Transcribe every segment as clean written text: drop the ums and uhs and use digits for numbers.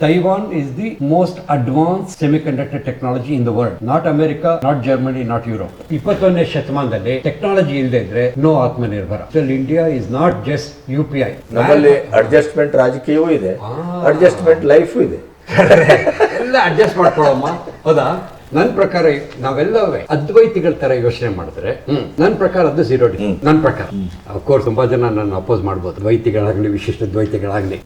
Taiwan is the most advanced semiconductor technology in the world. Not America, not Germany, not Europe. 21ನೇ ಶತಮಾನದಲ್ಲಿ technology ಇಲ್ಲದೆ ಇದ್ರೆ no ಆತ್ಮನಿರ್ಭರ. India is not just UPI. ನಮ್ಮಲ್ಲಿ adjustment ರಾಜಕೀಯವೂ ಇದೆ, adjustment life ಇದೆ. ಎಲ್ಲ ಅಡ್ಜಸ್ಟ್ ಮಾಡ್ಕೊಳ್ಳೋಮ್ಮ, ಹೌದಾ? ನನ್ನ ಪ್ರಕಾರ ನಾವೆಲ್ಲವೇ ಅದ್ವೈತಿಗಳ ತರ ಯೋಚನೆ ಮಾಡಿದ್ರೆ ನನ್ನ ಪ್ರಕಾರ ಅದು ಝೀರೋ ಡಿ. ನನ್ನ ಪ್ರಕಾರ ಅಫ್ಕೋರ್ಸ್ ತುಂಬಾ ಜನ ನನ್ನ ಅಪೋಸ್ ಮಾಡ್ಬೋದು, ದ್ವೈತಿಗಳಾಗ್ಲಿ ವಿಶಿಷ್ಟ ದ್ವೈತಿಗಳಾಗ್ಲಿ.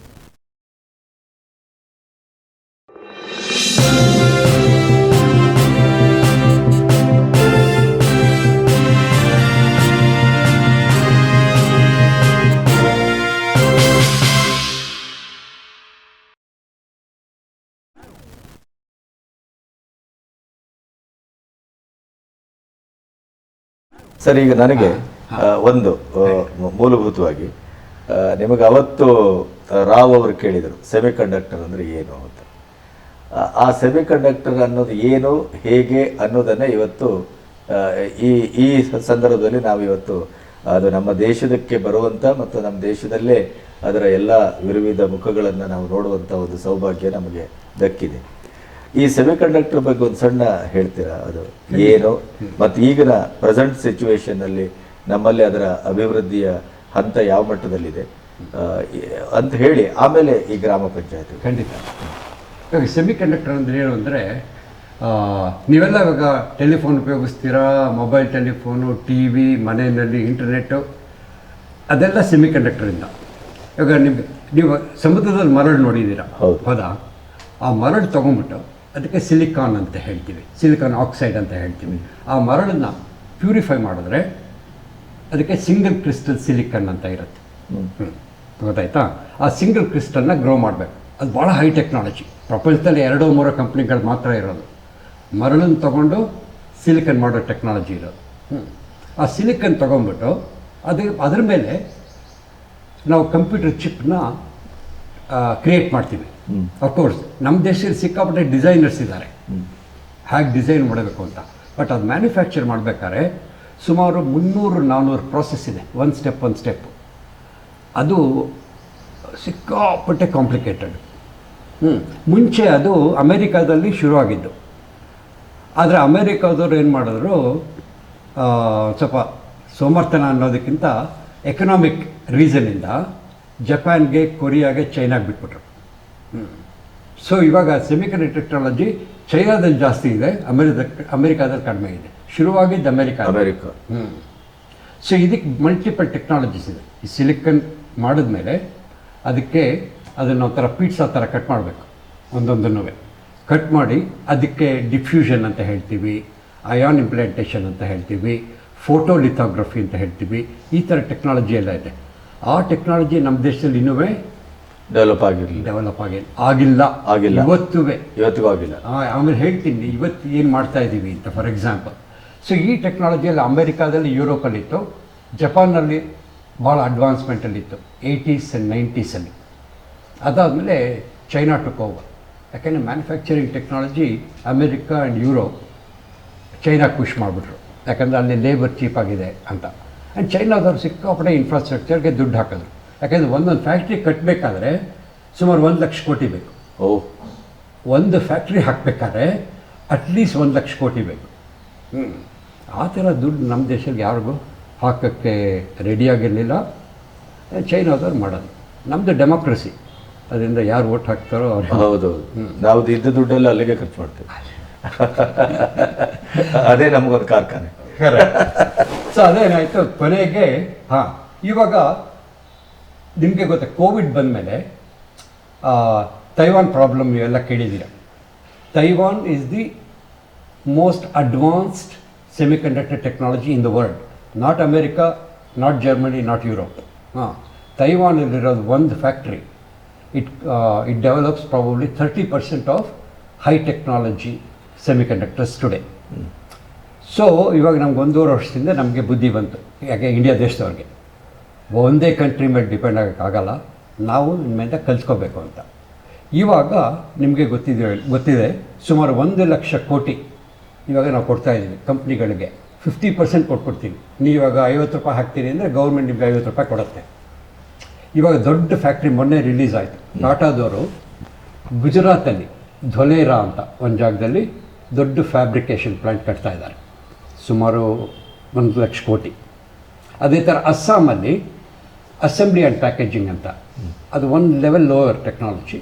ಸರ್, ಈಗ ನನಗೆ ಒಂದು ಮೂಲಭೂತವಾಗಿ ನಿಮಗೆ ಅವತ್ತು ರಾವ್ ಅವರು ಕೇಳಿದರು ಸೆಮಿಕಂಡಕ್ಟರ್ ಅಂದರೆ ಏನು ಅಂತ. ಆ ಸೆಮಿಕಂಡಕ್ಟರ್ ಅನ್ನೋದು ಏನು, ಹೇಗೆ ಅನ್ನೋದನ್ನು ಇವತ್ತು ಈ ಸಂದರ್ಭದಲ್ಲಿ ನಾವು ಇವತ್ತು ಅದು ನಮ್ಮ ದೇಶದಕ್ಕೆ ಬರುವಂಥ ಮತ್ತು ನಮ್ಮ ದೇಶದಲ್ಲೇ ಅದರ ಎಲ್ಲ ವಿವಿಧ ಮುಖಗಳನ್ನು ನಾವು ನೋಡುವಂಥ ಒಂದು ಸೌಭಾಗ್ಯ ನಮಗೆ ದಕ್ಕಿದೆ. ಈ ಸೆಮಿಕಂಡಕ್ಟರ್ ಬಗ್ಗೆ ಒಂದು ಸಣ್ಣ ಹೇಳ್ತೀರಾ, ಅದು ಏನು ಮತ್ತು ಈಗಿನ ಪ್ರೆಸೆಂಟ್ ಸಿಚುವೇಶನ್ನಲ್ಲಿ ನಮ್ಮಲ್ಲಿ ಅದರ ಅಭಿವೃದ್ಧಿಯ ಹಂತ ಯಾವ ಮಟ್ಟದಲ್ಲಿದೆ ಅಂತ ಹೇಳಿ ಆಮೇಲೆ ಈ ಗ್ರಾಮ ಪಂಚಾಯತ್. ಖಂಡಿತ. ಇವಾಗ ಸೆಮಿಕಂಡಕ್ಟರ್ ಅಂದರೆ ಏನು ಅಂದರೆ, ನೀವೆಲ್ಲ ಇವಾಗ ಟೆಲಿಫೋನ್ ಉಪಯೋಗಿಸ್ತೀರಾ, ಮೊಬೈಲ್ ಟೆಲಿಫೋನು, TV, ಮನೆಯಲ್ಲಿ ಇಂಟರ್ನೆಟ್ಟು, ಅದೆಲ್ಲ ಸೆಮಿಕಂಡಕ್ಟರಿಂದ. ಇವಾಗ ನೀವು ಸಮುದ್ರದಲ್ಲಿ ಮರಳು ನೋಡಿದ್ದೀರಾ, ಹೌದಾ? ಆ ಮರಳು ತೊಗೊಂಡ್ಬಿಟ್ಟು ಅದಕ್ಕೆ ಸಿಲಿಕಾನ್ ಅಂತ ಹೇಳ್ತೀವಿ, ಸಿಲಿಕಾನ್ ಆಕ್ಸೈಡ್ ಅಂತ ಹೇಳ್ತೀವಿ. ಆ ಮರಳನ್ನು ಪ್ಯೂರಿಫೈ ಮಾಡಿದ್ರೆ ಅದಕ್ಕೆ ಸಿಂಗಲ್ ಕ್ರಿಸ್ಟಲ್ ಸಿಲಿಕಾನ್ ಅಂತ ಇರುತ್ತೆ. ಗೊತ್ತಾಯ್ತಾ? ಆ ಸಿಂಗಲ್ ಕ್ರಿಸ್ಟಲ್ನ ಗ್ರೋ ಮಾಡಬೇಕು. ಅದು ಭಾಳ ಹೈ ಟೆಕ್ನಾಲಜಿ. ಪ್ರಪಂಚದಲ್ಲಿ 2-3 ಕಂಪ್ನಿಗಳು ಮಾತ್ರ ಇರೋದು ಮರಳನ್ನು ತೊಗೊಂಡು ಸಿಲಿಕಾನ್ ಮಾಡೋ ಟೆಕ್ನಾಲಜಿ ಇರೋದು. ಆ ಸಿಲಿಕಾನ್ ತೊಗೊಂಡ್ಬಿಟ್ಟು ಅದ್ರ ಮೇಲೆ ನಾವು ಕಂಪ್ಯೂಟರ್ ಚಿಪ್ನ ಕ್ರಿಯೇಟ್ ಮಾಡ್ತೀವಿ. ಅಫ್ಕೋರ್ಸ್ ನಮ್ಮ ದೇಶದಲ್ಲಿ ಸಿಕ್ಕಾಪಟ್ಟೆ ಡಿಸೈನರ್ಸ್ ಇದ್ದಾರೆ ಹೇಗೆ ಡಿಸೈನ್ ಮಾಡಬೇಕು ಅಂತ. ಬಟ್ ಅದು ಮ್ಯಾನುಫ್ಯಾಕ್ಚರ್ ಮಾಡಬೇಕಾದ್ರೆ ಸುಮಾರು 300-400 ಪ್ರಾಸೆಸ್ ಇದೆ, ಒಂದು ಸ್ಟೆಪ್. ಅದು ಸಿಕ್ಕಾಪಟ್ಟೆ ಕಾಂಪ್ಲಿಕೇಟೆಡ್. ಮುಂಚೆ ಅದು ಅಮೇರಿಕಾದಲ್ಲಿ ಶುರುವಾಗಿದ್ದು. ಆದರೆ ಅಮೇರಿಕಾದವ್ರು ಏನು ಮಾಡಿದ್ರು, ಸ್ವಲ್ಪ ಸೋಮರ್ಥನ ಅನ್ನೋದಕ್ಕಿಂತ ಎಕನಾಮಿಕ್ ರೀಸನ್ನಿಂದ ಜಪಾನ್ಗೆ, ಕೊರಿಯಾಗೆ, ಚೈನಾಗೆ ಬಿಟ್ಬಿಟ್ರು. ಸೊ ಇವಾಗ ಸೆಮಿಕಂಡಕ್ಟರ್ ಟೆಕ್ನಾಲಜಿ ಚೈನಾದಲ್ಲಿ ಜಾಸ್ತಿ ಇದೆ, ಅಮೇರಿಕಾದಲ್ಲಿ ಕಡಿಮೆ ಇದೆ. ಶುರುವಾಗಿದ್ದು ಅಮೇರಿಕಾ. ಸೊ ಇದಕ್ಕೆ ಮಲ್ಟಿಪಲ್ ಟೆಕ್ನಾಲಜೀಸ್ ಇದೆ. ಈ ಸಿಲಿಕನ್ ಮಾಡಿದ್ಮೇಲೆ ಅದಕ್ಕೆ ಅದನ್ನು ಒಂಥರ ಪೀಟ್ಸಾ ಥರ ಕಟ್ ಮಾಡಬೇಕು, ಒಂದೊಂದನ್ನು ಕಟ್ ಮಾಡಿ ಅದಕ್ಕೆ ಡಿಫ್ಯೂಷನ್ ಅಂತ ಹೇಳ್ತೀವಿ, ಅಯಾನ್ ಇಂಪ್ಲಾಂಟೇಷನ್ ಅಂತ ಹೇಳ್ತೀವಿ, ಫೋಟೋ ಲಿಥೋಗ್ರಫಿ ಅಂತ ಹೇಳ್ತೀವಿ. ಈ ಥರ ಟೆಕ್ನಾಲಜಿ ಎಲ್ಲ ಇದೆ. ಆ ಟೆಕ್ನಾಲಜಿ ನಮ್ಮ ದೇಶದಲ್ಲಿ ಇನ್ನೂ ಡೆವಲಪ್ ಆಗಿಲ್ಲ. ಇವತ್ತಿಗೂ ಆಗಿಲ್ಲ. ಆಮೇಲೆ ಹೇಳ್ತೀನಿ ಇವತ್ತು ಏನು ಮಾಡ್ತಾ ಇದ್ದೀವಿ ಅಂತ. ಫಾರ್ ಎಕ್ಸಾಂಪಲ್, ಸೊ ಈ ಟೆಕ್ನಾಲಜಿಯಲ್ಲಿ ಅಮೇರಿಕಾದಲ್ಲಿ, ಯುರೋಪಲ್ಲಿತ್ತು, ಜಪಾನ್ನಲ್ಲಿ ಭಾಳ ಅಡ್ವಾನ್ಸ್ಮೆಂಟಲ್ಲಿತ್ತು 80s and 90s. ಅದಾದಮೇಲೆ ಚೈನಾ ಟುಕ್ ಓವರ್. ಯಾಕೆಂದರೆ manufacturing technology America and Europe ಚೈನಾಗೆ ಪುಷ್ ಮಾಡಿಬಿಟ್ರು, ಯಾಕಂದರೆ ಅಲ್ಲಿ ಲೇಬರ್ ಚೀಪಾಗಿದೆ ಅಂತ. ಆ್ಯಂಡ್ ಚೈನಾದವ್ರು ಸಿಕ್ಕಾಪಟ್ಟೆ ಇನ್ಫ್ರಾಸ್ಟ್ರಕ್ಚರ್ಗೆ ದುಡ್ಡು ಹಾಕಿದ್ರು. ಯಾಕೆಂದರೆ ಒಂದೊಂದು ಫ್ಯಾಕ್ಟ್ರಿ ಕಟ್ಟಬೇಕಾದ್ರೆ ಸುಮಾರು 1 ಲಕ್ಷ ಕೋಟಿ ಬೇಕು. ಒಂದು ಫ್ಯಾಕ್ಟ್ರಿ ಹಾಕಬೇಕಾದ್ರೆ ಅಟ್ಲೀಸ್ಟ್ 1 ಲಕ್ಷ ಕೋಟಿ ಬೇಕು. ಆ ಥರ ದುಡ್ಡು ನಮ್ಮ ದೇಶದಲ್ಲಿ ಯಾರಿಗೂ ಹಾಕೋಕ್ಕೆ ರೆಡಿಯಾಗಿರಲಿಲ್ಲ. ಚೈನಾದವ್ರು ಮಾಡೋದು. ನಮ್ಮದು ಡೆಮೋಕ್ರಸಿ, ಅದರಿಂದ ಯಾರು ಓಟ್ ಹಾಕ್ತಾರೋ ಅವ್ರು. ಹೌದು, ನಾವು ಇದ್ದ ದುಡ್ಡೆಲ್ಲ ಅಲ್ಲಿಗೆ ಖರ್ಚು ಮಾಡ್ತೇವೆ. ಅದೇ ನಮಗೊಂದು ಕಾರ್ಖಾನೆ. ಸೊ ಅದೇನಾಯಿತು ಕೊನೆಗೆ. ಇವಾಗ ನಿಮಗೆ ಗೊತ್ತಾ, ಕೋವಿಡ್ ಬಂದಮೇಲೆ ತೈವಾನ್ ಪ್ರಾಬ್ಲಮ್ ನೀವೆಲ್ಲ ಕೇಳಿದ್ದೀರ. Taiwan is the most advanced semiconductor technology in the world. Not America, not Germany, not Europe. ತೈವಾನಲ್ಲಿರೋದು ಒಂದು factory. It develops probably 30% of high technology semiconductors today. So ಇವಾಗ ನಮ್ಗೆ 1.5 ವರ್ಷದಿಂದ ನಮಗೆ ಬುದ್ಧಿ ಬಂತು, ಯಾಕೆ ಇಂಡಿಯಾ ದೇಶದವ್ರಿಗೆ ಒಂದೇ ಕಂಟ್ರಿ ಮೇಲೆ ಡಿಪೆಂಡ್ ಆಗೋಕ್ಕಾಗಲ್ಲ, ನಾವು ನಿಮ್ಮಿಂದ ಕಲ್ತ್ಕೋಬೇಕು ಅಂತ. ಇವಾಗ ನಿಮಗೆ ಗೊತ್ತಿದೆ ಸುಮಾರು 1 ಲಕ್ಷ ಕೋಟಿ ಇವಾಗ ನಾವು ಕೊಡ್ತಾಯಿದ್ದೀವಿ ಕಂಪ್ನಿಗಳಿಗೆ. 50% ಕೊಟ್ಬಿಡ್ತೀವಿ. ನೀವು ಇವಾಗ 50 ರೂಪಾಯಿ ಹಾಕ್ತೀರಿ ಅಂದರೆ ಗೌರ್ಮೆಂಟ್ ನಿಮಗೆ 50 ರೂಪಾಯಿ ಕೊಡುತ್ತೆ. ಇವಾಗ ದೊಡ್ಡ ಫ್ಯಾಕ್ಟ್ರಿ ಮೊನ್ನೆ ರಿಲೀಸ್ ಆಯಿತು. ಟಾಟಾದವರು ಗುಜರಾತಲ್ಲಿ ಧೊಲೇರಾ ಅಂತ ಒಂದು ಜಾಗದಲ್ಲಿ ದೊಡ್ಡ ಫ್ಯಾಬ್ರಿಕೇಷನ್ ಪ್ಲಾಂಟ್ ಕಟ್ತಾ ಇದ್ದಾರೆ, ಸುಮಾರು 1,00,000 ಕೋಟಿ. ಅದೇ ಥರ ಅಸ್ಸಾಮಲ್ಲಿ ಅಸೆಂಬ್ಲಿ ಆ್ಯಂಡ್ ಪ್ಯಾಕೇಜಿಂಗ್ ಅಂತ, ಅದು ಒಂದು ಲೆವೆಲ್ ಲೋವರ್ ಟೆಕ್ನಾಲಜಿ,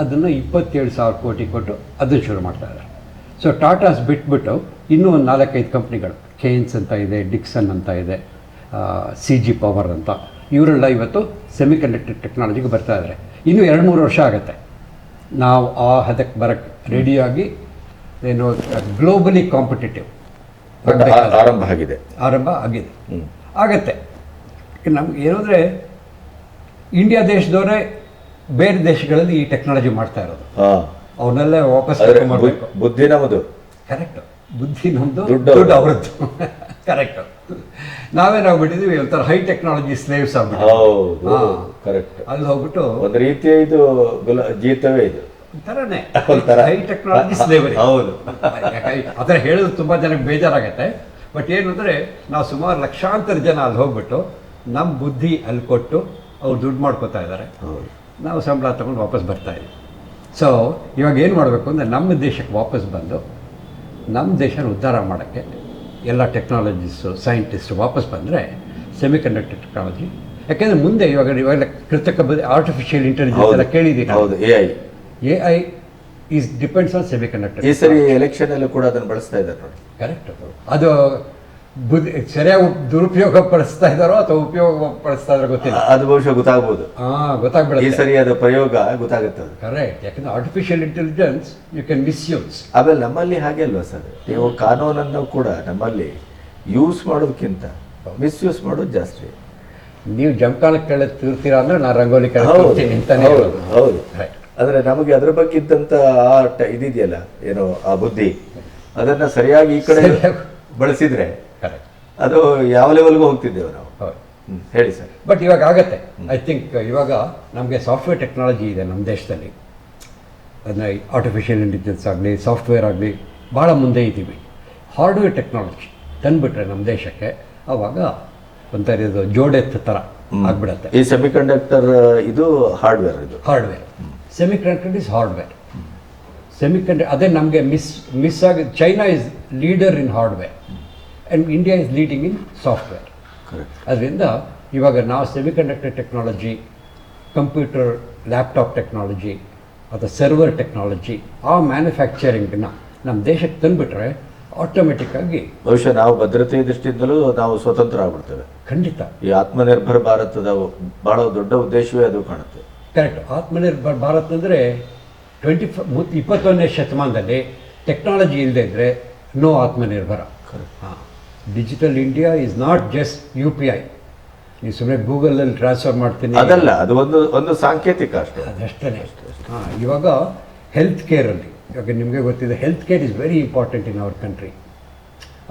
ಅದನ್ನು 27,000 ಕೋಟಿ ಕೊಟ್ಟು ಅದನ್ನು ಶುರು ಮಾಡ್ತಾ ಇದ್ದಾರೆ. ಸೊ ಟಾಟಾಸ್ ಬಿಟ್ಬಿಟ್ಟು ಇನ್ನೂ ಒಂದು 4-5 ಕಂಪ್ನಿಗಳು, ಕೇನ್ಸ್ ಅಂತ ಇದೆ, ಡಿಕ್ಸನ್ ಅಂತ ಇದೆ, CG ಪವರ್ ಅಂತ, ಇವರೆಲ್ಲ ಇವತ್ತು ಸೆಮಿಕಂಡಕ್ಟರ್ ಟೆಕ್ನಾಲಜಿಗೆ ಬರ್ತಾ ಇದ್ದಾರೆ. ಇನ್ನೂ 2-3 ವರ್ಷ ಆಗುತ್ತೆ ನಾವು ಆ ಹದಕ್ಕೆ ಬರೋಕ್ಕೆ ರೆಡಿಯಾಗಿ, ಏನು ಗ್ಲೋಬಲಿ ಕಾಂಪಿಟೇಟಿವ್ ಆರಂಭ ಆಗಿದೆ ಆಗತ್ತೆ. ನಮ್ಗೆ ಏನಂದರೆ ಇಂಡಿಯಾ ದೇಶದವರೇ ಬೇರೆ ದೇಶಗಳಲ್ಲಿ ಈ ಟೆಕ್ನಾಲಜಿ ಮಾಡ್ತಾ ಇರೋದು, ಅವನ್ನೆಲ್ಲ ವಾಪಸ್ ಮಾಡಬೇಕು. ಬುದ್ಧಿ ನಮ್ಮದು, ಕರೆಕ್ಟ್, ಬುದ್ಧಿ ನಮ್ಮದು, ದುಡ್ಡು ಅವರದ್ದು. ಕರೆಕ್ಟು. ನಾವೇನಾಗ್ಬಿಟ್ಟಿದ್ವಿ ಒಂಥರ ಹೈ ಟೆಕ್ನಾಲಜಿ ಸ್ಲೇವ್ಸ್ ಆಗ್ಬಿಟ್ಟು. ಕರೆಕ್ಟ್. ಅಲ್ಲಿ ಹೋಗ್ಬಿಟ್ಟು ಒಂದು ರೀತಿಯ ಇದು ಜೀತವೇ ಇದು ಥರನೇ ಹೈ ಟೆಕ್ನಾಲಜಿ ಸ್ಲೇವರಿ. ಹೌದು, ಆ ಥರ ಹೇಳಿದ್ರೆ ತುಂಬ ಜನಕ್ಕೆ ಬೇಜಾರಾಗತ್ತೆ. ಬಟ್ ಏನು ಅಂದರೆ ನಾವು ಸುಮಾರು ಲಕ್ಷಾಂತರ ಜನ ಅಲ್ಲಿ ಹೋಗ್ಬಿಟ್ಟು ನಮ್ಮ ಬುದ್ಧಿ ಅಲ್ಲಿ ಕೊಟ್ಟು ಅವ್ರು ದುಡ್ಡು ಮಾಡ್ಕೋತಾ ಇದ್ದಾರೆ, ನಾವು ಸಂಬಳ ತೊಗೊಂಡು ವಾಪಸ್ ಬರ್ತಾ ಇದ್ದೀವಿ. ಸೊ ಇವಾಗ ಏನು ಮಾಡಬೇಕು ಅಂದರೆ ನಮ್ಮ ದೇಶಕ್ಕೆ ವಾಪಸ್ ಬಂದು ನಮ್ಮ ದೇಶನ ಉದ್ಧಾರ ಮಾಡೋಕ್ಕೆ ಎಲ್ಲ ಟೆಕ್ನಾಲಜಿಸ್ಟು ಸೈಂಟಿಸ್ಟು ವಾಪಸ್ ಬಂದರೆ ಸೆಮಿಕಂಡಕ್ಟರ್ ಟೆಕ್ನಾಲಜಿ. ಯಾಕೆಂದರೆ ಮುಂದೆ ಇವಾಗೆಲ್ಲ ಕೃತಕ ಆರ್ಟಿಫಿಷಿಯಲ್ ಇಂಟೆಲಿಜೆನ್ಸ್ ಎಲ್ಲ ಕೇಳಿದ್ದೀವಿ. ಹೌದು, AI is depends on semiconductor. ಈ ಸರಿ ಎಲೆಕ್ಷನ್ ಅಲ್ಲೂ ಕೂಡ ಅದನ್ನು ಬಳಸ್ತಾ ಇದ್ದಾರೆ ನೋಡಿ. ಕರೆಕ್ಟ್. ಅದು ಸರಿಯಾಗಿ ದುರುಪಯೋಗ ಪಡಿಸ್ತಾ ಇದ್ದಾರೋ ಅಥವಾ ಉಪಯೋಗ ಪಡಿಸ್ತಾ ಇದ್ದಾರೋ ಗೊತ್ತಿಲ್ಲ, ಅದು ಬಹುಶಃ ಗೊತ್ತಾಗ್ಬೋದು. ಗೊತ್ತಾಗ್ಬಿಡುತ್ತೆ ಈ ಸರಿ ಅದು ಪ್ರಯೋಗ ಗೊತ್ತಾಗುತ್ತೆ. ಅದು ಕರೆಕ್ಟ್. ಯಾಕಂದ್ರೆ artificial intelligence you can misuse. ಆಮೇಲೆ ನಮ್ಮಲ್ಲಿ ಹಾಗೆ ಅಲ್ವಾ ಸರ್, ನೀವು ಕಾನೂನನ್ನು ಕೂಡ ನಮ್ಮಲ್ಲಿ ಯೂಸ್ ಮಾಡೋದಕ್ಕಿಂತ ಮಿಸ್ಯೂಸ್ ಮಾಡೋದು ಜಾಸ್ತಿ. ನೀವು ಜಮಖಾನಕ್ಕೆ ಕೆಳತೀರ್ತೀರಾ ಅಂದ್ರೆ ನಾನು ರಂಗೋಲಿ ಕೆಳತೀನಿ ಅಂತಾನೆ. ಹೌದು, ಅಂದ್ರೆ ನಮಗೆ ಅದ್ರ ಬಗ್ಗೆ ಇದ್ದಂತ ಇದಿದೆಯಲ್ಲ, ಏನೋ ಆ ಬುದ್ಧಿ, ಅದನ್ನ ಸರಿಯಾಗಿ ಈ ಕಡೆ ಬಳಸಿದ್ರೆ ಅದು ಯಾವ ಲೆವೆಲ್ಗೂ ಹೋಗ್ತಿದ್ದೇವೆ ನಾವು. ಹೇಳಿ ಸರ್. ಬಟ್ ಇವಾಗ ಆಗತ್ತೆ. ಐ ಥಿಂಕ್ ಇವಾಗ ನಮಗೆ ಸಾಫ್ಟ್ವೇರ್ ಟೆಕ್ನಾಲಜಿ ಇದೆ ನಮ್ಮ ದೇಶದಲ್ಲಿ. ಅದನ್ನ ಆರ್ಟಿಫಿಷಿಯಲ್ ಇಂಟೆಲಿಜೆನ್ಸ್ ಆಗಲಿ, ಸಾಫ್ಟ್ವೇರ್ ಆಗಲಿ, ಭಾಳ ಮುಂದೆ ಇದ್ದೀವಿ. ಹಾರ್ಡ್ವೇರ್ ಟೆಕ್ನಾಲಜಿ ತಂದುಬಿಟ್ರೆ ನಮ್ಮ ದೇಶಕ್ಕೆ, ಆವಾಗ ಒಂಥರ ಇದು ಜೋಡೆತ್ತ ಥರ ಆಗ್ಬಿಡತ್ತೆ. ಈ ಸೆಮಿಕಂಡಕ್ಟರ್ ಇದು hardware, hardware. Semiconductor is hardware. ಅದೇ ನಮಗೆ ಮಿಸ್ ಆಗಿ. China is leader in hardware and India is leading in software. ಅದರಿಂದ ಇವಾಗ ನಾವು semiconductor technology, computer laptop technology ಅಥವಾ ಸರ್ವರ್ ಟೆಕ್ನಾಲಜಿ, ಆ ಮ್ಯಾನುಫ್ಯಾಕ್ಚರಿಂಗ್ನ ನಮ್ಮ ದೇಶಕ್ಕೆ ತಂದುಬಿಟ್ರೆ ಆಟೋಮೆಟಿಕ್ಕಾಗಿ ಬಹುಶಃ ನಾವು ಭದ್ರತೆಯ ದೃಷ್ಟಿಯಿಂದಲೂ ನಾವು ಸ್ವತಂತ್ರ ಆಗ್ಬಿಡ್ತೇವೆ. ಖಂಡಿತ. ಈ ಆತ್ಮನಿರ್ಭರ ಭಾರತದ ಬಹಳ ದೊಡ್ಡ ಉದ್ದೇಶವೇ ಅದು ಕಾಣುತ್ತೆ. ಕರೆಕ್ಟ್. ಆತ್ಮನಿರ್ಭರ ಭಾರತ್ ಅಂದರೆ 21ನೇ ಶತಮಾನದಲ್ಲಿ ಟೆಕ್ನಾಲಜಿ ಇಲ್ಲದೆ ಇದ್ದರೆ ನೋ ಆತ್ಮನಿರ್ಭರ. Digital India is not just UPI. ನೀವು ಸುಮ್ಮನೆ ಗೂಗಲಲ್ಲಿ ಟ್ರಾನ್ಸ್ಫರ್ ಮಾಡ್ತೀನಿ ಅದಲ್ಲ, ಅದು ಒಂದು ಸಾಂಕೇತಿಕ ಅಷ್ಟೇ, ಅದಷ್ಟೇ. ಇವಾಗ ಹೆಲ್ತ್ ಕೇರಲ್ಲಿ, ಇವಾಗ ನಿಮಗೆ ಗೊತ್ತಿದೆ, health care is very important in our country.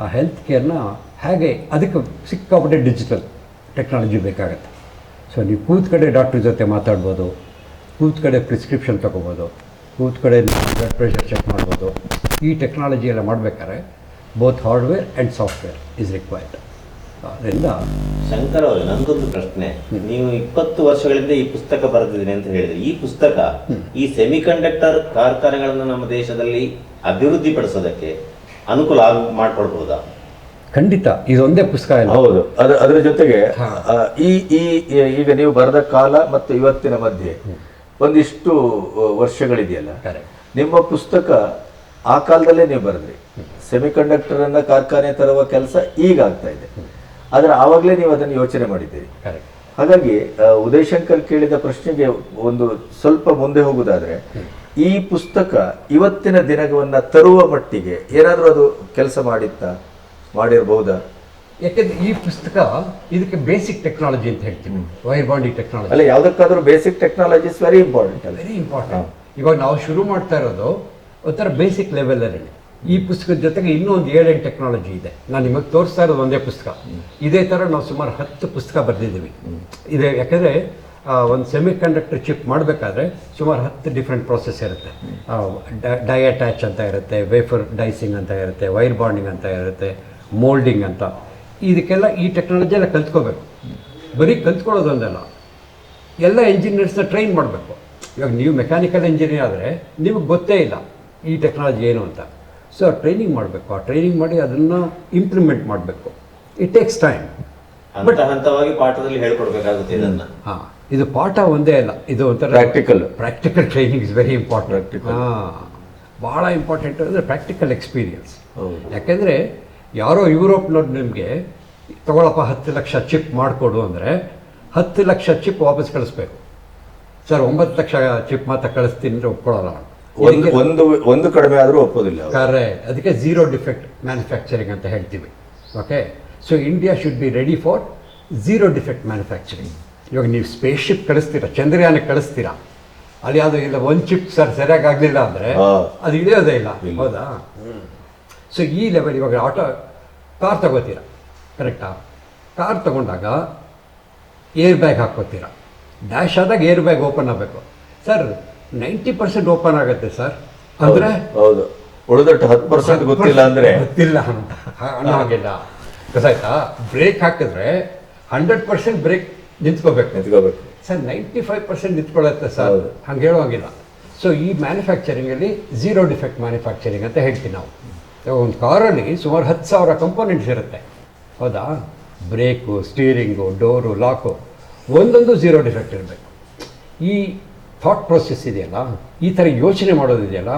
ಆ ಹೆಲ್ತ್ ಕೇರ್ನ ಹೇಗೆ, ಅದಕ್ಕೆ ಸಿಕ್ಕಾಪಟ್ಟೆ ಡಿಜಿಟಲ್ ಟೆಕ್ನಾಲಜಿ ಬೇಕಾಗತ್ತೆ. ಸೊ ನೀವು ಕೂತ್ ಕಡೆ ಡಾಕ್ಟ್ರ್ ಜೊತೆ ಮಾತಾಡ್ಬೋದು, ಕೂತ್ ಕಡೆ ಪ್ರಿಸ್ಕ್ರಿಪ್ಷನ್ ತೊಗೋಬೋದು, ಕೂತ್ ಕಡೆ ಬ್ಲಡ್ ಪ್ರೆಷರ್ ಚೆಕ್ ಮಾಡ್ಬೋದು. ಈ ಟೆಕ್ನಾಲಜಿ ಎಲ್ಲ ಮಾಡಬೇಕಾದ್ರೆ both hardware and software is required. ಅದರಿಂದ ಶಂಕರ್ ಅವರೇ, ನಂದೊಂದು ಪ್ರಶ್ನೆ. ನೀವು 20 ವರ್ಷಗಳಿಂದ ಈ ಪುಸ್ತಕ ಬರೆದಿದ್ದೀನಿ ಅಂತ ಹೇಳಿದ್ರೆ, ಈ ಪುಸ್ತಕ ಈ ಸೆಮಿಕಂಡಕ್ಟರ್ ಕಾರ್ಖಾನೆಗಳನ್ನು ನಮ್ಮ ದೇಶದಲ್ಲಿ ಅಭಿವೃದ್ಧಿ ಪಡಿಸೋದಕ್ಕೆ ಅನುಕೂಲ ಮಾಡಿಕೊಡ್ಬೋದಾ? ಖಂಡಿತ. ಇದೊಂದೇ ಪುಸ್ತಕ ಇಲ್ಲ. ಹೌದು, ಅದರ ಜೊತೆಗೆ ಈಗ ನೀವು ಬರೆದ ಕಾಲ ಮತ್ತು ಇವತ್ತಿನ ಮಧ್ಯೆ ಒಂದಿಷ್ಟು ವರ್ಷಗಳಿದೆಯಲ್ಲ, ನಿಮ್ಮ ಪುಸ್ತಕ ಆ ಕಾಲದಲ್ಲೇ ನೀವು ಬರೆದ್ರಿ. ಸೆಮಿಕಂಡಕ್ಟರ್ ಅನ್ನ ಕಾರ್ಖಾನೆ ತರುವ ಕೆಲಸ ಈಗ ಆಗ್ತಾ ಇದೆ, ಆದರೆ ಆವಾಗಲೇ ನೀವು ಅದನ್ನು ಯೋಚನೆ ಮಾಡಿದ್ದೀರಿ. ಹಾಗಾಗಿ ಉದಯಶಂಕರ್ ಕೇಳಿದ ಪ್ರಶ್ನೆಗೆ ಒಂದು ಸ್ವಲ್ಪ ಮುಂದೆ ಹೋಗುವುದಾದ್ರೆ, ಈ ಪುಸ್ತಕ ಇವತ್ತಿನ ದಿನವನ್ನ ತರುವ ಮಟ್ಟಿಗೆ ಏನಾದರೂ ಅದು ಕೆಲಸ ಮಾಡಿರಬಹುದಾ? ಯಾಕೆಂದ್ರೆ ಈ ಪುಸ್ತಕ ಇದಕ್ಕೆ ಬೇಸಿಕ್ ಟೆಕ್ನಾಲಜಿ ಅಂತ ಹೇಳ್ತೀವಿ, ವೈರ್ ಬಾಂಡಿಂಗ್ ಟೆಕ್ನಾಲಜಿ. ಅಲ್ಲ, ಯಾವುದಕ್ಕಾದ್ರೂ basic technology is very important. Very important. ಇವಾಗ ನಾವು ಶುರು ಮಾಡ್ತಾ ಇರೋದು ಒಂಥರ ಬೇಸಿಕ್ ಲೆವೆಲಲ್ಲಿ. ಈ ಪುಸ್ತಕದ ಜೊತೆಗೆ ಇನ್ನೂ ಒಂದು 7-8 ಟೆಕ್ನಾಲಜಿ ಇದೆ. ನಾನು ನಿಮಗೆ ತೋರಿಸ್ತಾ ಇರೋದು ಒಂದೇ ಪುಸ್ತಕ. ಇದೇ ಥರ ನಾವು ಸುಮಾರು 10 ಪುಸ್ತಕ ಬರೆದಿದ್ದೀವಿ. ಇದೆ ಯಾಕೆಂದರೆ ಒಂದು ಸೆಮಿಕಂಡಕ್ಟರ್ ಚಿಪ್ ಮಾಡಬೇಕಾದ್ರೆ ಸುಮಾರು 10 ಡಿಫ್ರೆಂಟ್ ಪ್ರೋಸೆಸ್ ಇರುತ್ತೆ. ಡೈ ಅಟ್ಯಾಚ್ ಅಂತ ಇರುತ್ತೆ, ವೇಫರ್ ಡೈಸಿಂಗ್ ಅಂತ ಇರುತ್ತೆ, ವೈರ್ ಬಾಂಡಿಂಗ್ ಅಂತ ಇರುತ್ತೆ, ಮೋಲ್ಡಿಂಗ್ ಅಂತ. ಇದಕ್ಕೆಲ್ಲ ಈ ಟೆಕ್ನಾಲಜಿ ಎಲ್ಲ ಕಲ್ತ್ಕೋಬೇಕು. ಬರೀ ಕಲ್ತ್ಕೊಳ್ಳೋದೊಂದಲ್ಲ, ಎಲ್ಲ ಇಂಜಿನಿಯರ್ಸ್ನ ಟ್ರೈನ್ ಮಾಡಬೇಕು. ಇವಾಗ ನೀವು ಮೆಕ್ಯಾನಿಕಲ್ ಇಂಜಿನಿಯರ್ ಆದರೆ ನಿಮಗೆ ಗೊತ್ತೇ ಇಲ್ಲ ಈ ಟೆಕ್ನಾಲಜಿ ಏನು ಅಂತ. ಸೊ ಟ್ರೈನಿಂಗ್ ಮಾಡಬೇಕು, ಆ ಟ್ರೈನಿಂಗ್ ಮಾಡಿ ಅದನ್ನು ಇಂಪ್ಲಿಮೆಂಟ್ ಮಾಡಬೇಕು. It takes time. ಹಂತ ಹಂತವಾಗಿ ಪಾಠದಲ್ಲಿ ಹೇಳ್ಕೊಡ್ಬೇಕಾಗುತ್ತೆ ಇದನ್ನ. ಹಾಂ, ಇದು ಪಾಠ ಒಂದೇ ಅಲ್ಲ, ಇದು ಒಂಥರ practical training is very important. ಭಾಳ ಇಂಪಾರ್ಟೆಂಟ್ ಅಂದರೆ ಪ್ರಾಕ್ಟಿಕಲ್ ಎಕ್ಸ್ಪೀರಿಯನ್ಸ್. ಯಾಕೆಂದರೆ ಯಾರೋ ಯುರೋಪ್ನವ್ರು ನಿಮಗೆ ತಗೊಳಪ್ಪ 10 ಲಕ್ಷ ಚಿಪ್ ಮಾಡಿಕೊಡು ಅಂದರೆ 10 ಲಕ್ಷ ಚಿಪ್ ವಾಪಸ್ ಕಳಿಸ್ಬೇಕು. ಸರ್ 9 ಲಕ್ಷ ಚಿಪ್ ಮಾತ್ರ ಕಳಿಸ್ತೀನಿ ಅಂದರೆ ಒಪ್ಕೊಳ್ಳೋಲ್ಲ. ಒಂದು ಕಡಿಮೆ ಆದರೂ ಒಪ್ಪೋದಿಲ್ಲ. ಕರೆಕ್ಟ್. ಅದಕ್ಕೆ ಝೀರೋ ಡಿಫೆಕ್ಟ್ ಮ್ಯಾನುಫ್ಯಾಕ್ಚರಿಂಗ್ ಅಂತ ಹೇಳ್ತೀವಿ. Okay, so India should be ready for zero defect manufacturing. ಇವಾಗ ನೀವು ಸ್ಪೇಸ್ ಶಿಪ್ ಕಳಿಸ್ತೀರಾ, ಚಂದ್ರಯಾನಕ್ಕೆ ಕಳಿಸ್ತೀರಾ, ಅಲ್ಲಿ ಯಾವುದೂ ಇಲ್ಲ, ಒಂದು ಚಿಪ್ ಸರ್ ಸರಿಯಾಗಿ ಆಗಲಿಲ್ಲ ಅಂದರೆ ಅದು ಇಳಿಯೋದೇ ಇಲ್ಲ. ಹೌದಾ? ಸೊ ಈ ಲೆವೆಲ್ ಇವಾಗ ಕಾರ್ ತಗೋತೀರಾ, ಕರೆಕ್ಟಾ? ಕಾರ್ ತಗೊಂಡಾಗ ಏರ್ ಬ್ಯಾಗ್ ಹಾಕ್ಕೋತೀರಾ, ಡ್ಯಾಶ್ ಆದಾಗ ಏರ್ ಬ್ಯಾಗ್ ಓಪನ್ ಆಗಬೇಕು. ಸರ್ 90% ಓಪನ್ ಆಗುತ್ತೆ ಸರ್, ಅಂದರೆ ಹೌದು, ಉಳಿದಟ್ಟು 10% ಗೊತ್ತಿಲ್ಲ ಅಂದರೆ ಗೊತ್ತಿಲ್ಲ ಅನ್ನೋ ಹಾಗಿಲ್ಲ. ಗೊತ್ತಾಯ್ತಾ? ಬ್ರೇಕ್ ಹಾಕಿದ್ರೆ 100% ಬ್ರೇಕ್ ನಿಂತ್ಕೋಬೇಕು ಸರ್, 95% ನಿಂತ್ಕೊಳ್ಳುತ್ತೆ ಸರ್, ಹಂಗೆ ಹೇಳೋಂಗಿಲ್ಲ. ಸೊ ಈ ಮ್ಯಾನುಫ್ಯಾಕ್ಚರಿಂಗಲ್ಲಿ ಝೀರೋ ಡಿಫೆಕ್ಟ್ ಮ್ಯಾನುಫ್ಯಾಕ್ಚರಿಂಗ್ ಅಂತ ಹೇಳ್ತೀವಿ ನಾವು. ಒಂದು ಕಾರಲ್ಲಿ ಸುಮಾರು 10,000 ಕಂಪೋನೆಂಟ್ಸ್ ಇರುತ್ತೆ. ಹೌದಾ? ಬ್ರೇಕು, ಸ್ಟೀರಿಂಗು, ಡೋರು, ಲಾಕು, ಒಂದೊಂದು ಝೀರೋ ಡಿಫೆಕ್ಟ್ ಇರಬೇಕು. ಈ ಥಾಟ್ ಪ್ರೊಸೆಸ್ ಇದೆಯಲ್ಲ, ಈ ಥರ ಯೋಚನೆ ಮಾಡೋದಿದೆಯಲ್ಲ,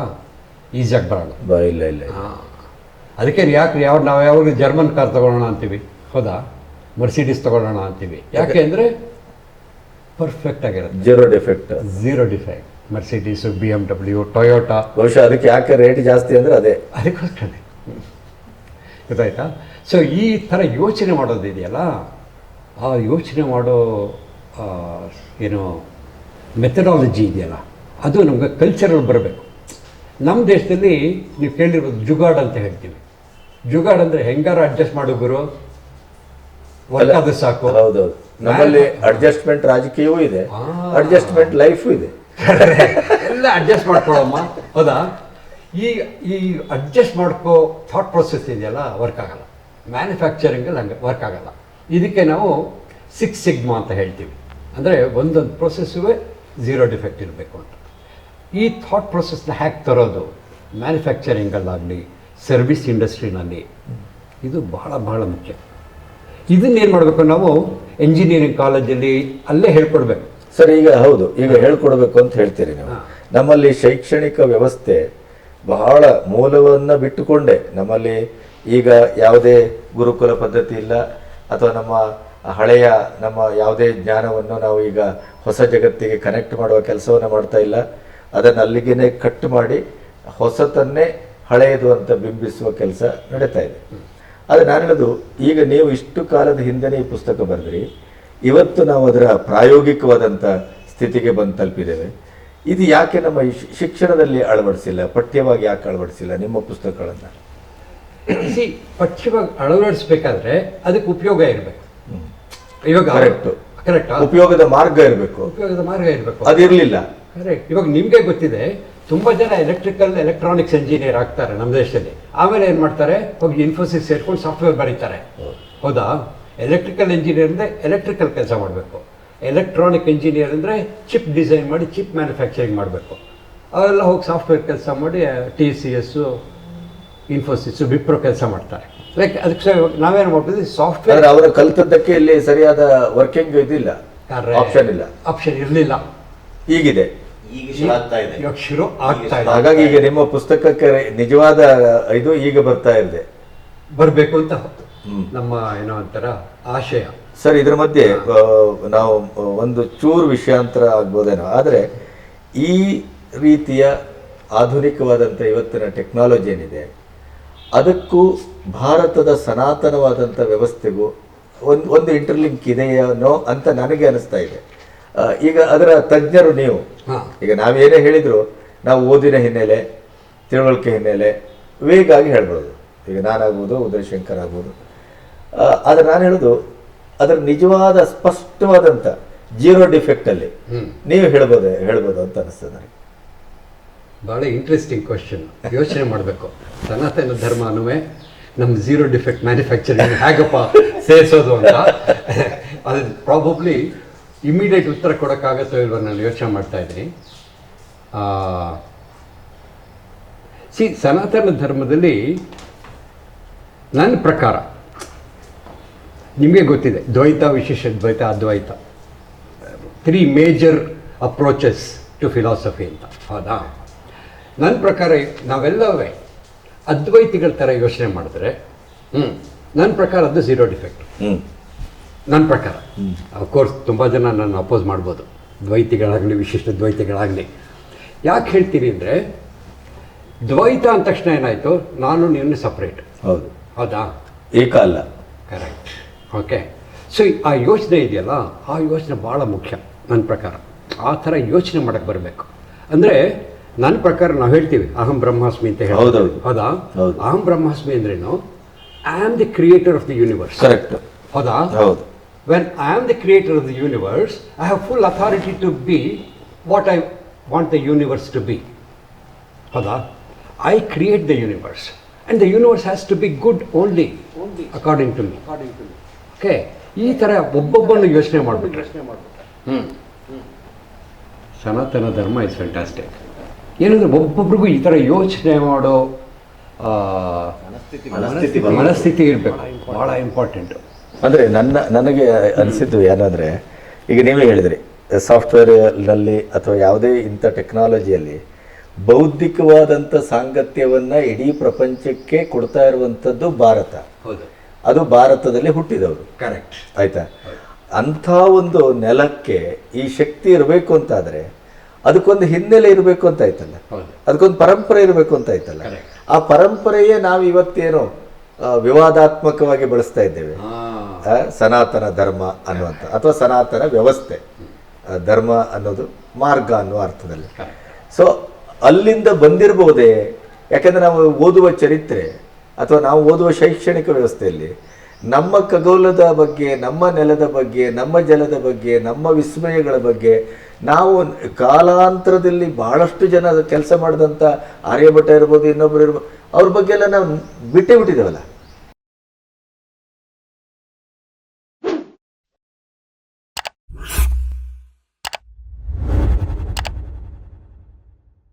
ಈಸಿಯಾಗಿ ಬರೋಲ್ಲ. ಇಲ್ಲ ಇಲ್ಲ. ಅದಕ್ಕೆ ನಾವು ಯಾವಾಗ ಜರ್ಮನ್ ಕಾರ್ ತೊಗೊಳ್ಳೋಣ ಅಂತೀವಿ, ಹೌದಾ? ಮರ್ಸಿಡೀಸ್ ತೊಗೊಳ್ಳೋಣ ಅಂತೀವಿ. ಯಾಕೆ ಅಂದರೆ ಪರ್ಫೆಕ್ಟ್ ಆಗಿರುತ್ತೆ, zero defect. Mercedes, BMW, Toyota. ಬಹುಶಃ ಅದಕ್ಕೆ ಯಾಕೆ ರೇಟ್ ಜಾಸ್ತಿ ಅಂದರೆ ಅದಕ್ಕೋಸ್ಕರ. ಗೊತ್ತಾಯ್ತಾ? ಸೊ ಈ ಥರ ಯೋಚನೆ ಮಾಡೋದಿದೆಯಲ್ಲ, ಆ ಯೋಚನೆ ಮಾಡೋ ಏನು ಮೆಥಡಾಲಜಿ ಇದೆಯಲ್ಲ, ಅದು ನಮಗೆ ಕಲ್ಚರಲ್ಲಿ ಬರಬೇಕು. ನಮ್ಮ ದೇಶದಲ್ಲಿ ನೀವು ಕೇಳಿರ್ಬೋದು ಜುಗಾಡ್ ಅಂತ ಹೇಳ್ತೀವಿ. ಜುಗಾಡ್ ಅಂದರೆ ಹೆಂಗಾರ ಅಡ್ಜಸ್ಟ್ ಮಾಡು ಗುರು, ಅದು ಸಾಕು. ಹೌದೌದು, ನಮ್ಮಲ್ಲಿ ಅಡ್ಜಸ್ಟ್ಮೆಂಟ್ ರಾಜಕೀಯವೂ ಇದೆ, ಅಡ್ಜಸ್ಟ್ಮೆಂಟ್ ಲೈಫು ಇದೆ. ಎಲ್ಲ ಅಡ್ಜಸ್ಟ್ ಮಾಡ್ಕೊಳ್ಳೋಮ್ಮ. ಹೌದಾ? ಈ ಅಡ್ಜಸ್ಟ್ ಮಾಡ್ಕೋ ಥಾಟ್ ಪ್ರೊಸೆಸ್ ಇದೆಯಲ್ಲ, ವರ್ಕ್ ಆಗಲ್ಲ. ಮ್ಯಾನುಫ್ಯಾಕ್ಚರಿಂಗಲ್ಲಿ ಹಂಗೆ ವರ್ಕ್ ಆಗಲ್ಲ. ಇದಕ್ಕೆ ನಾವು 6 ಸಿಗ್ಮಾ ಅಂತ ಹೇಳ್ತೀವಿ. ಅಂದರೆ ಒಂದೊಂದು ಪ್ರೊಸೆಸ್ಸುವೇ ಝೀರೋ ಡಿಫೆಕ್ಟ್ ಇರಬೇಕು ಅಂತ. ಈ ಥಾಟ್ ಪ್ರೊಸೆಸ್ನ ಹ್ಯಾಕ್ ತರೋದು ಮ್ಯಾನುಫ್ಯಾಕ್ಚರಿಂಗಲ್ಲಾಗಲಿ, ಸರ್ವಿಸ್ ಇಂಡಸ್ಟ್ರಿನಲ್ಲಿ, ಇದು ಬಹಳ ಬಹಳ ಮುಖ್ಯ. ಇದನ್ನೇನು ಮಾಡಬೇಕು ನಾವು ಎಂಜಿನಿಯರಿಂಗ್ ಕಾಲೇಜಲ್ಲಿ ಅಲ್ಲೇ ಹೇಳ್ಕೊಡ್ಬೇಕು. ಸರ್, ಈಗ ಹೌದು, ಈಗ ಹೇಳ್ಕೊಡ್ಬೇಕು ಅಂತ ಹೇಳ್ತೀರಿ ನೀವು. ನಮ್ಮಲ್ಲಿ ಶೈಕ್ಷಣಿಕ ವ್ಯವಸ್ಥೆ ಬಹಳ ಮೂಲವನ್ನು ಬಿಟ್ಟುಕೊಂಡೆ. ನಮ್ಮಲ್ಲಿ ಈಗ ಯಾವುದೇ ಗುರುಕುಲ ಪದ್ಧತಿ ಇಲ್ಲ, ಅಥವಾ ಹಳೆಯ ನಮ್ಮ ಯಾವುದೇ ಜ್ಞಾನವನ್ನು ನಾವು ಈಗ ಹೊಸ ಜಗತ್ತಿಗೆ ಕನೆಕ್ಟ್ ಮಾಡುವ ಕೆಲಸವನ್ನು ಮಾಡ್ತಾ ಇಲ್ಲ. ಅದನ್ನು ಅಲ್ಲಿಗೆ ಕಟ್ ಮಾಡಿ ಹೊಸತನ್ನೇ ಹಳೆಯದು ಅಂತ ಬಿಂಬಿಸುವ ಕೆಲಸ ನಡೀತಾ ಇದೆ. ಆದರೆ ನಾನು ಹೇಳೋದು, ಈಗ ನೀವು ಇಷ್ಟು ಕಾಲದ ಹಿಂದೆನೇ ಈ ಪುಸ್ತಕ ಬರೆದ್ರಿ, ಇವತ್ತು ನಾವು ಅದರ ಪ್ರಾಯೋಗಿಕವಾದಂಥ ಸ್ಥಿತಿಗೆ ಬಂದು ತಲುಪಿದ್ದೇವೆ. ಇದು ಯಾಕೆ ನಮ್ಮ ಶಿಕ್ಷಣದಲ್ಲಿ ಅಳವಡಿಸಿಲ್ಲ, ಪಠ್ಯವಾಗಿ ಯಾಕೆ ಅಳವಡಿಸಿಲ್ಲ ನಿಮ್ಮ ಪುಸ್ತಕಗಳನ್ನು? ಪಠ್ಯವಾಗಿ ಅಳವಡಿಸ್ಬೇಕಾದ್ರೆ ಅದಕ್ಕೆ ಉಪಯೋಗ ಇರಬೇಕು. ಇವಾಗ ಕರೆಕ್ಟ್, ಉಪಯೋಗದ ಮಾರ್ಗ ಇರಬೇಕು, ಅದಿರಲಿಲ್ಲ. ಕರೆಕ್ಟ್. ಇವಾಗ ನಿಮಗೆ ಗೊತ್ತಿದೆ, ತುಂಬ ಜನ ಎಲೆಕ್ಟ್ರಾನಿಕ್ಸ್ ಇಂಜಿನಿಯರ್ ಆಗ್ತಾರೆ ನಮ್ಮ ದೇಶದಲ್ಲಿ. ಆಮೇಲೆ ಏನು ಮಾಡ್ತಾರೆ, ಹೋಗಿ ಇನ್ಫೋಸಿಸ್ ಸೇರ್ಕೊಂಡು ಸಾಫ್ಟ್ವೇರ್ ಬರೀತಾರೆ. ಹೌದಾ? ಎಲೆಕ್ಟ್ರಿಕಲ್ ಇಂಜಿನಿಯರ್ ಅಂದರೆ ಎಲೆಕ್ಟ್ರಿಕಲ್ ಕೆಲಸ ಮಾಡಬೇಕು. ಎಲೆಕ್ಟ್ರಾನಿಕ್ ಇಂಜಿನಿಯರ್ ಅಂದರೆ ಚಿಪ್ ಡಿಸೈನ್ ಮಾಡಿ ಚಿಪ್ ಮ್ಯಾನುಫ್ಯಾಕ್ಚರಿಂಗ್ ಮಾಡಬೇಕು. ಅವೆಲ್ಲ ಹೋಗಿ ಸಾಫ್ಟ್ವೇರ್ ಕೆಲಸ ಮಾಡಿ TCS, ಇನ್ಫೋಸಿಸ್, ವಿಪ್ರೋ ಕೆಲಸ ಮಾಡ್ತಾರೆ. ಲೈಕ್ ಅದಕ್ಕೆ ನಾವೇನು ಮಾಡ್ತೀವಿ, ಸಾಫ್ಟ್ವೇರ್ ಅವರು ಕಲ್ತದ್ದಕ್ಕೆ ಇಲ್ಲಿ ಸರಿಯಾದ ವರ್ಕಿಂಗ್ ಇದಿಲ್ಲ, ಆಪ್ಷನ್ ಇರಲಿಲ್ಲ. ಈಗಿದೆ, ಇವಾಗ ಶುರು ಆಗ್ತಾ ಇದೆ. ಹಾಗಾಗಿ ಈಗ ನಿಮ್ಮ ಪುಸ್ತಕಕ್ಕೆ ನಿಜವಾದ ಇದು ಈಗ ಬರ್ತಾ ಇದೆ, ಬರಬೇಕು ಅಂತ ನಮ್ಮ ಏನೋ ಒಂಥರ ಆಶಯ. ಸರ್, ಇದ್ರ ಮಧ್ಯೆ ನಾವು ಒಂದು ಚೂರು ವಿಷಯಾಂತರ ಆಗ್ಬೋದೇನೋ, ಆದರೆ ಈ ರೀತಿಯ ಆಧುನಿಕವಾದಂಥ ಇವತ್ತಿನ ಟೆಕ್ನಾಲಜಿ ಏನಿದೆ, ಅದಕ್ಕೂ ಭಾರತದ ಸನಾತನವಾದಂಥ ವ್ಯವಸ್ಥೆಗೂ ಒಂದು ಇಂಟರ್ಲಿಂಕ್ ಇದೆಯೋ ಅಂತ ನನಗೆ ಅನಿಸ್ತಾ ಇದೆ. ಈಗ ಅದರ ತಜ್ಞರು ನೀವು. ಈಗ ನಾವೇನೇ ಹೇಳಿದ್ರು ನಾವು ಓದಿನ ಹಿನ್ನೆಲೆ, ತಿಳುವಳಿಕೆ ಹಿನ್ನೆಲೆ ವೇಗಾಗಿ ಹೇಳ್ಬೋದು. ಈಗ ನಾನಾಗ್ಬೋದು, ಉದಯಶಂಕರ್ ಆಗ್ಬೋದು. ಆದರೆ ನಾನು ಹೇಳೋದು, ಅದರ ನಿಜವಾದ ಸ್ಪಷ್ಟವಾದಂಥ ಜೀರೋ ಡಿಫೆಕ್ಟಲ್ಲಿ ನೀವು ಹೇಳ್ಬೋದು ಅಂತ ಅನಿಸ್ತದೆ ನನಗೆ. ಭಾಳ ಇಂಟ್ರೆಸ್ಟಿಂಗ್ ಕ್ವಶನ್. ಯೋಚನೆ ಮಾಡಬೇಕು. ಸನಾತನ ಧರ್ಮ ಅನ್ನುವೇ ನಮ್ಮ ಝೀರೋ ಡಿಫೆಕ್ಟ್ ಮ್ಯಾನುಫ್ಯಾಕ್ಚರಿಂಗ್ ಹೇಗಪ್ಪ ಸೇರಿಸೋದು ಅಂತ. ಅದು ಪ್ರಾಬಬ್ಲಿ ಇಮಿಡಿಯೇಟ್ ಉತ್ತರ ಕೊಡೋಕ್ಕಾಗತ್ತೋ ಇಲ್ವ ನಾನು ಯೋಚನೆ ಮಾಡ್ತಾ ಇದ್ದೀನಿ. ಸನಾತನ ಧರ್ಮದಲ್ಲಿ ನನ್ನ ಪ್ರಕಾರ ನಿಮಗೆ ಗೊತ್ತಿದೆ, ದ್ವೈತ, ವಿಶೇಷ ದ್ವೈತ, ಅದ್ವೈತ, 3 ಮೇಜರ್ ಅಪ್ರೋಚಸ್ ಟು ಫಿಲಾಸಫಿ ಅಂತ. ಹೌದಾ? ನನ್ನ ಪ್ರಕಾರ ನಾವೆಲ್ಲವೇ ಅದ್ವೈತಿಗಳ ಥರ ಯೋಚನೆ ಮಾಡಿದ್ರೆ ನನ್ನ ಪ್ರಕಾರ ಅದು 0 ಡಿಫೆಕ್ಟ್. ನನ್ನ ಪ್ರಕಾರ. ಅಫ್ಕೋರ್ಸ್ ತುಂಬ ಜನ ನನ್ನ ಅಪೋಸ್ ಮಾಡ್ಬೋದು, ದ್ವೈತಿಗಳಾಗಲಿ ವಿಶಿಷ್ಟ ದ್ವೈತಿಗಳಾಗಲಿ. ಯಾಕೆ ಹೇಳ್ತೀನಿ ಅಂದರೆ, ದ್ವೈತ ಅಂದ ತಕ್ಷಣ ಏನಾಯಿತು, ನಾನು ನೀನು ಸಪ್ರೇಟ್. ಹೌದು. ಹೌದಾ? ಏಕ ಅಲ್ಲ. ಕರೆಕ್ಟ್. ಓಕೆ. ಸೊ ಆ ಯೋಚನೆ ಇದೆಯಲ್ಲ, ಆ ಯೋಚನೆ ಭಾಳ ಮುಖ್ಯ ನನ್ನ ಪ್ರಕಾರ. ಆ ಥರ ಯೋಚನೆ ಮಾಡೋಕ್ಕೆ ಬರಬೇಕು. ಅಂದರೆ ನನ್ನ ಪ್ರಕಾರ ನಾವು ಹೇಳ್ತೀವಿ ಅಹಂ ಬ್ರಹ್ಮಾಸ್ಮಿ ಅಂತ ಹೇಳಿ. ಹೌದಾ? ಅಹಂ ಬ್ರಹ್ಮಾಸ್ಮಿ ಅಂದ್ರೇನು? I am the creator of the universe. Correct. ಹೌದಾ? ಹೌದು. When I am the creator of the universe, I have full authority to be what I want the universe to be. Hada? I create the universe, and the universe has to be good only according to me. Okay? ಈ ಥರ ಒಬ್ಬೊಬ್ಬನು ಯೋಚನೆ ಮಾಡಿಬಿಟ್ರೆ ಸನಾತನ ಧರ್ಮ is fantastic. ಏನಂದ್ರೆ ಒಬ್ಬೊಬ್ರಿಗೂ ಈ ಥರ ಯೋಚನೆ ಮಾಡೋ ಮನಸ್ಥಿತಿ ಇರಬೇಕು, ಭಾಳ ಇಂಪಾರ್ಟೆಂಟು. ಅಂದರೆ ನನಗೆ ಅನಿಸಿದ್ದು ಏನಂದರೆ, ಈಗ ನೀವೇ ಹೇಳಿದ್ರಿ ಸಾಫ್ಟ್ವೇರ್ನಲ್ಲಿ ಅಥವಾ ಯಾವುದೇ ಇಂಥ ಟೆಕ್ನಾಲಜಿಯಲ್ಲಿ ಬೌದ್ಧಿಕವಾದಂಥ ಸಾಂಗತ್ಯವನ್ನು ಇಡೀ ಪ್ರಪಂಚಕ್ಕೆ ಕೊಡ್ತಾ ಇರುವಂಥದ್ದು ಭಾರತ. ಹೌದು. ಅದು ಭಾರತದಲ್ಲಿ ಹುಟ್ಟಿದವರು. ಕರೆಕ್ಟ್. ಆಯಿತಾ? ಅಂಥ ಒಂದು ನೆಲಕ್ಕೆ ಈ ಶಕ್ತಿ ಇರಬೇಕು ಅಂತಾದರೆ ಅದಕ್ಕೊಂದು ಹಿನ್ನೆಲೆ ಇರಬೇಕು ಅಂತ ಆಯ್ತಲ್ಲ, ಅದಕ್ಕೊಂದು ಪರಂಪರೆ ಇರಬೇಕು ಅಂತ ಆಯ್ತಲ್ಲ. ಆ ಪರಂಪರೆಯೇ ನಾವು ಇವತ್ತೇನು ವಿವಾದಾತ್ಮಕವಾಗಿ ಬಳಸ್ತಾ ಇದ್ದೇವೆ. ಸನಾತನ ಧರ್ಮ ಅನ್ನುವಂಥ ಅಥವಾ ಸನಾತನ ವ್ಯವಸ್ಥೆ, ಧರ್ಮ ಅನ್ನೋದು ಮಾರ್ಗ ಅನ್ನುವ ಅರ್ಥದಲ್ಲಿ. ಸೊ ಅಲ್ಲಿಂದ ಬಂದಿರಬಹುದೇ? ಯಾಕೆಂದರೆ ನಾವು ಓದುವ ಚರಿತ್ರೆ ಅಥವಾ ನಾವು ಓದುವ ಶೈಕ್ಷಣಿಕ ವ್ಯವಸ್ಥೆಯಲ್ಲಿ ನಮ್ಮ ಖಗೋಳದ ಬಗ್ಗೆ, ನಮ್ಮ ನೆಲದ ಬಗ್ಗೆ, ನಮ್ಮ ಜಲದ ಬಗ್ಗೆ, ನಮ್ಮ ವಿಸ್ಮಯಗಳ ಬಗ್ಗೆ ನಾವು ಕಾಲಾಂತರದಲ್ಲಿ ಬಹಳಷ್ಟು ಜನ ಕೆಲಸ ಮಾಡಿದಂಥ ಆರ್ಯಭಟ ಇರ್ಬೋದು, ಇನ್ನೊಬ್ಬರು ಇರ್ಬೋದು, ಅವ್ರ ಬಗ್ಗೆ ಎಲ್ಲ ನಾವು ಬಿಟ್ಟೇ ಬಿಟ್ಟಿದ್ದೇವಲ್ಲ.